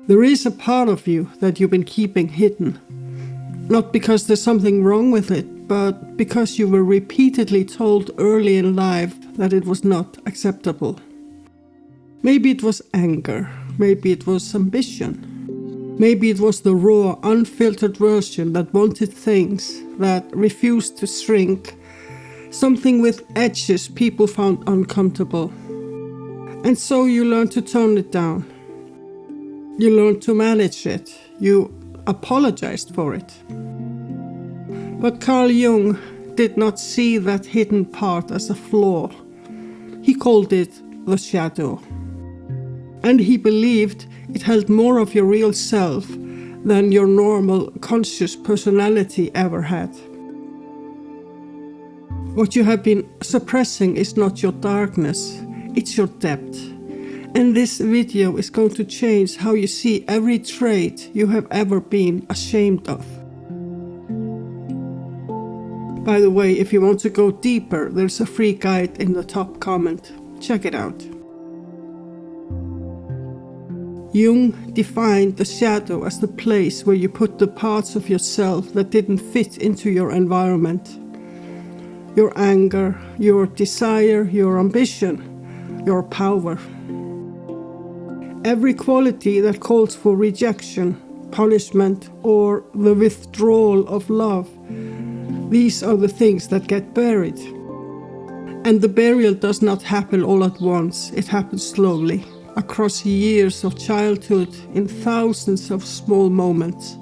There is a part of you that you've been keeping hidden. Not because there's something wrong with it, but because you were repeatedly told early in life that it was not acceptable. Maybe it was anger, maybe it was ambition, maybe it was the raw, unfiltered version that wanted things, that refused to shrink, something with edges people found uncomfortable. And so you learn to tone it down. You learn to manage it. You apologized for it. But Carl Jung did not see that hidden part as a flaw. He called it the shadow. And he believed it held more of your real self than your normal conscious personality ever had. What you have been suppressing is not your darkness, it's your depth. And this video is going to change how you see every trait you have ever been ashamed of. By the way, if you want to go deeper, there's a free guide in the top comment. Check it out. Jung defined the shadow as the place where you put the parts of yourself that didn't fit into your environment. Your anger, your desire, your ambition, your power. Every quality that calls for rejection, punishment, or the withdrawal of love. These are the things that get buried. And the burial does not happen all at once. It happens slowly, across years of childhood, in thousands of small moments.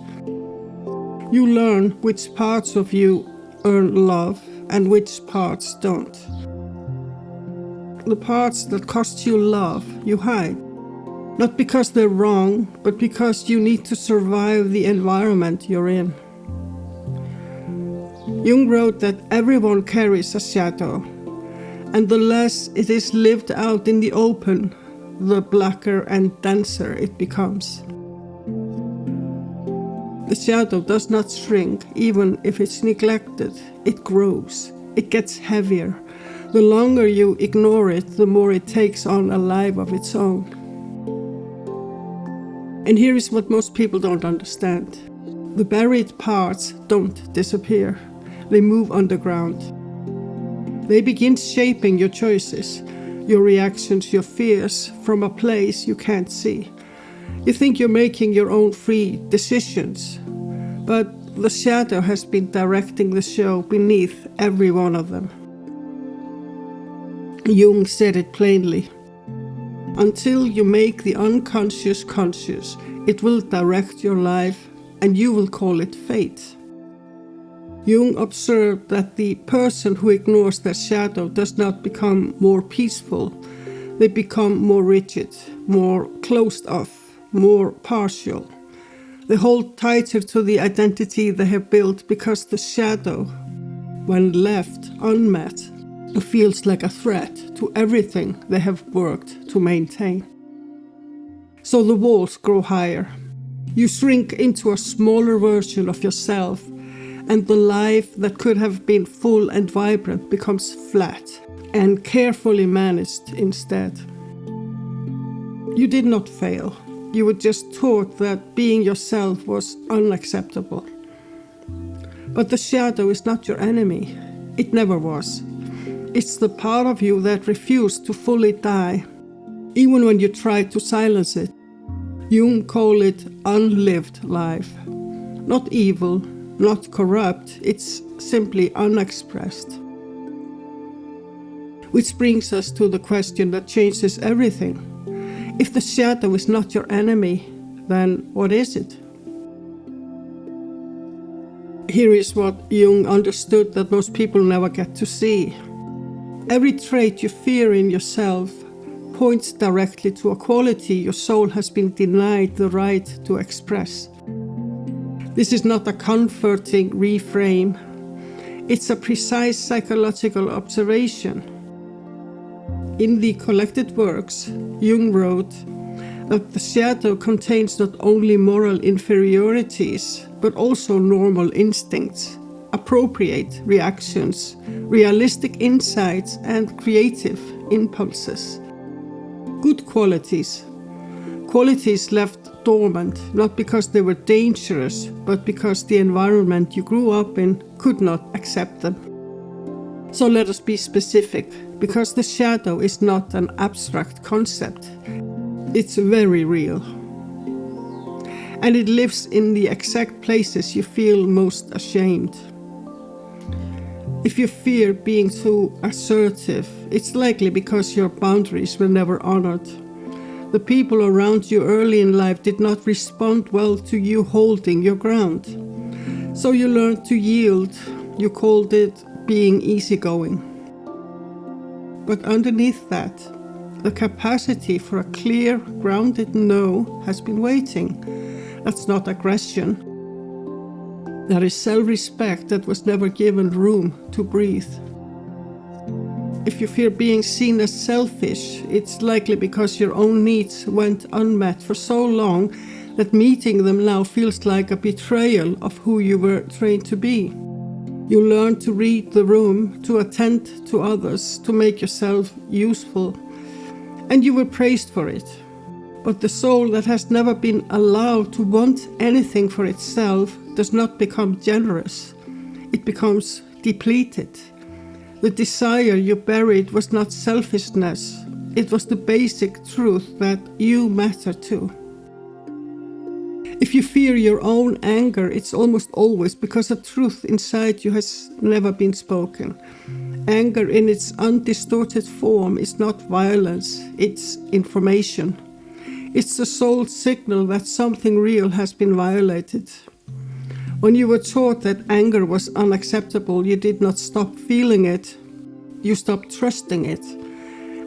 You learn which parts of you earn love and which parts don't. The parts that cost you love, you hide. Not because they're wrong, but because you need to survive the environment you're in. Jung wrote that everyone carries a shadow, and the less it is lived out in the open, the blacker and denser it becomes. The shadow does not shrink, even if it's neglected. It grows. It gets heavier. The longer you ignore it, the more it takes on a life of its own. And here is what most people don't understand. The buried parts don't disappear. They move underground. They begin shaping your choices, your reactions, your fears from a place you can't see. You think you're making your own free decisions, but the shadow has been directing the show beneath every one of them. Jung said it plainly. Until you make the unconscious conscious, it will direct your life, and you will call it fate. Jung observed that the person who ignores their shadow does not become more peaceful. They become more rigid, more closed off, more partial. They hold tighter to the identity they have built because the shadow, when left unmet, feels like a threat to everything they have worked to maintain. So the walls grow higher. You shrink into a smaller version of yourself, and the life that could have been full and vibrant becomes flat and carefully managed instead. You did not fail. You were just taught that being yourself was unacceptable. But the shadow is not your enemy. It never was. It's the part of you that refused to fully die, even when you tried to silence it. Jung called it unlived life. Not evil, not corrupt, it's simply unexpressed. Which brings us to the question that changes everything. If the shadow is not your enemy, then what is it? Here is what Jung understood that most people never get to see. Every trait you fear in yourself points directly to a quality your soul has been denied the right to express. This is not a comforting reframe. It's a precise psychological observation. In the collected works, Jung wrote that the shadow contains not only moral inferiorities, but also normal instincts, appropriate reactions, realistic insights, and creative impulses. Good qualities, Qualities left dormant, not because they were dangerous, but because the environment you grew up in could not accept them. So let us be specific, because the shadow is not an abstract concept. It's very real. And it lives in the exact places you feel most ashamed. If you fear being too assertive, it's likely because your boundaries were never honored. The people around you early in life did not respond well to you holding your ground. So you learned to yield. You called it being easygoing. But underneath that, the capacity for a clear, grounded no has been waiting. That's not aggression. That is self-respect that was never given room to breathe. If you fear being seen as selfish, it's likely because your own needs went unmet for so long that meeting them now feels like a betrayal of who you were trained to be. You learned to read the room, to attend to others, to make yourself useful, and you were praised for it. But the soul that has never been allowed to want anything for itself does not become generous. It becomes depleted. The desire you buried was not selfishness. It was the basic truth that you matter too. If you fear your own anger, it's almost always because a truth inside you has never been spoken. Anger in its undistorted form is not violence, it's information. It's the soul's signal that something real has been violated. When you were taught that anger was unacceptable, you did not stop feeling it, you stopped trusting it.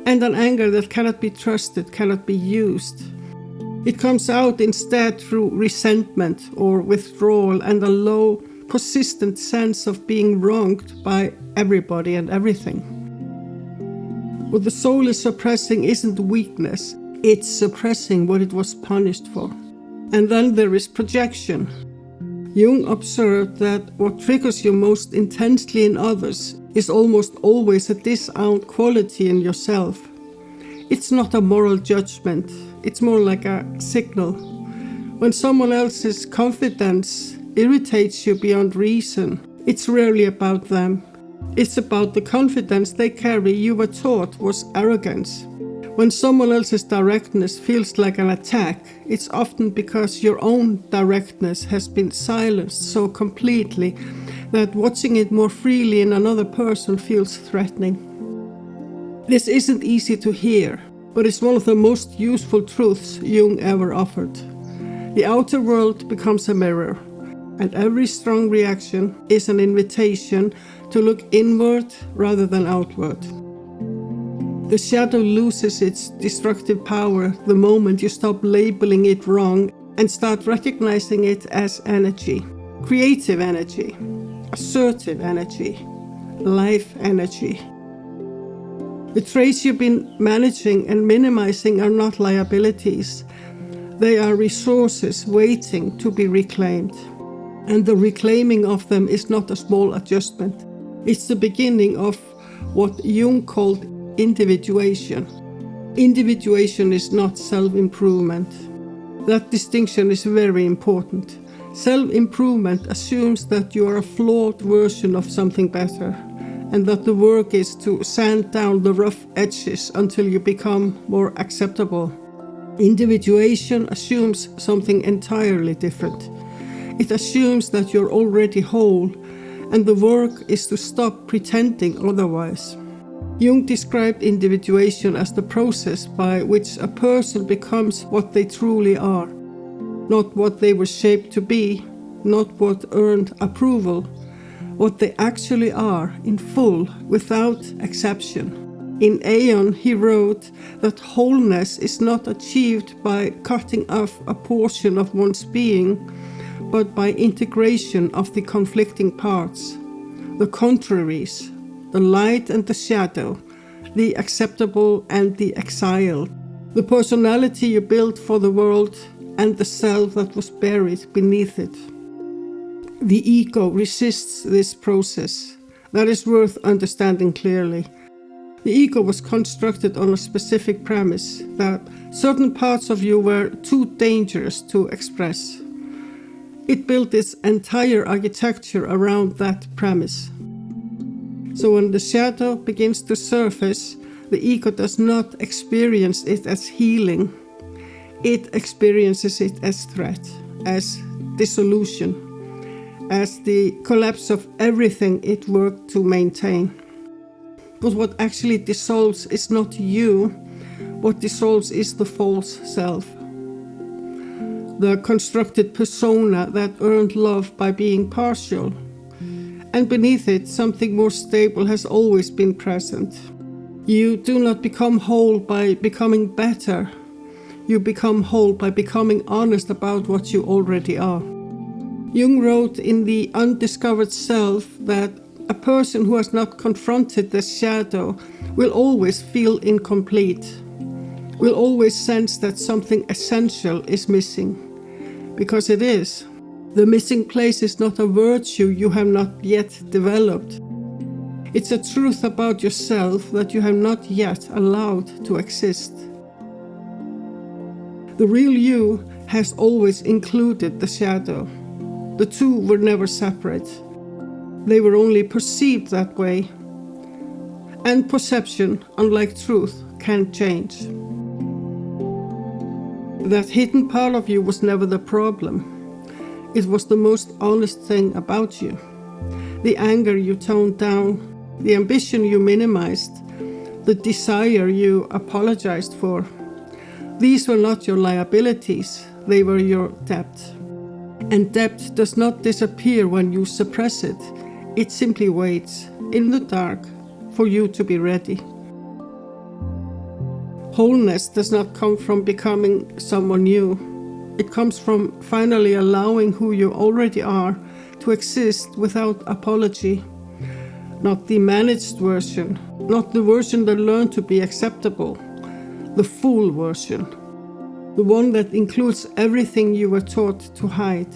And an anger that cannot be trusted cannot be used. It comes out instead through resentment or withdrawal and a low, persistent sense of being wronged by everybody and everything. What the soul is suppressing isn't weakness, it's suppressing what it was punished for. And then there is projection. Jung observed that what triggers you most intensely in others is almost always a disowned quality in yourself. It's not a moral judgment, it's more like a signal. When someone else's confidence irritates you beyond reason, it's rarely about them. It's about the confidence they carry you were taught was arrogance. When someone else's directness feels like an attack, it's often because your own directness has been silenced so completely that watching it more freely in another person feels threatening. This isn't easy to hear, but it's one of the most useful truths Jung ever offered. The outer world becomes a mirror, and every strong reaction is an invitation to look inward rather than outward. The shadow loses its destructive power the moment you stop labeling it wrong and start recognizing it as energy. Creative energy, assertive energy, life energy. The traits you've been managing and minimizing are not liabilities. They are resources waiting to be reclaimed. And the reclaiming of them is not a small adjustment. It's the beginning of what Jung called individuation. Individuation is not self-improvement. That distinction is very important. Self-improvement assumes that you are a flawed version of something better, and that the work is to sand down the rough edges until you become more acceptable. Individuation assumes something entirely different. It assumes that you're already whole, and the work is to stop pretending otherwise. Jung described individuation as the process by which a person becomes what they truly are, not what they were shaped to be, not what earned approval, what they actually are in full, without exception. In Aeon, he wrote that wholeness is not achieved by cutting off a portion of one's being, but by integration of the conflicting parts, the contraries, the light and the shadow, the acceptable and the exiled, the personality you built for the world and the self that was buried beneath it. The ego resists this process. That is worth understanding clearly. The ego was constructed on a specific premise that certain parts of you were too dangerous to express. It built its entire architecture around that premise. So when the shadow begins to surface, the ego does not experience it as healing. It experiences it as threat, as dissolution, as the collapse of everything it worked to maintain. But what actually dissolves is not you. What dissolves is the false self. The constructed persona that earned love by being partial. And beneath it, something more stable has always been present. You do not become whole by becoming better. You become whole by becoming honest about what you already are. Jung wrote in The Undiscovered Self that a person who has not confronted the shadow will always feel incomplete, will always sense that something essential is missing. Because it is. The missing place is not a virtue you have not yet developed. It's a truth about yourself that you have not yet allowed to exist. The real you has always included the shadow. The two were never separate. They were only perceived that way. And perception, unlike truth, can change. That hidden part of you was never the problem. It was the most honest thing about you. The anger you toned down, the ambition you minimized, the desire you apologized for. These were not your liabilities, they were your debt. And debt does not disappear when you suppress it. It simply waits, in the dark, for you to be ready. Wholeness does not come from becoming someone new. It comes from finally allowing who you already are to exist without apology. Not the managed version, not the version that learned to be acceptable, the full version, the one that includes everything you were taught to hide.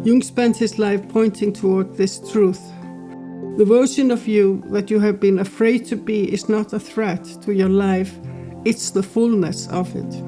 Jung spent his life pointing toward this truth. The version of you that you have been afraid to be is not a threat to your life, it's the fullness of it.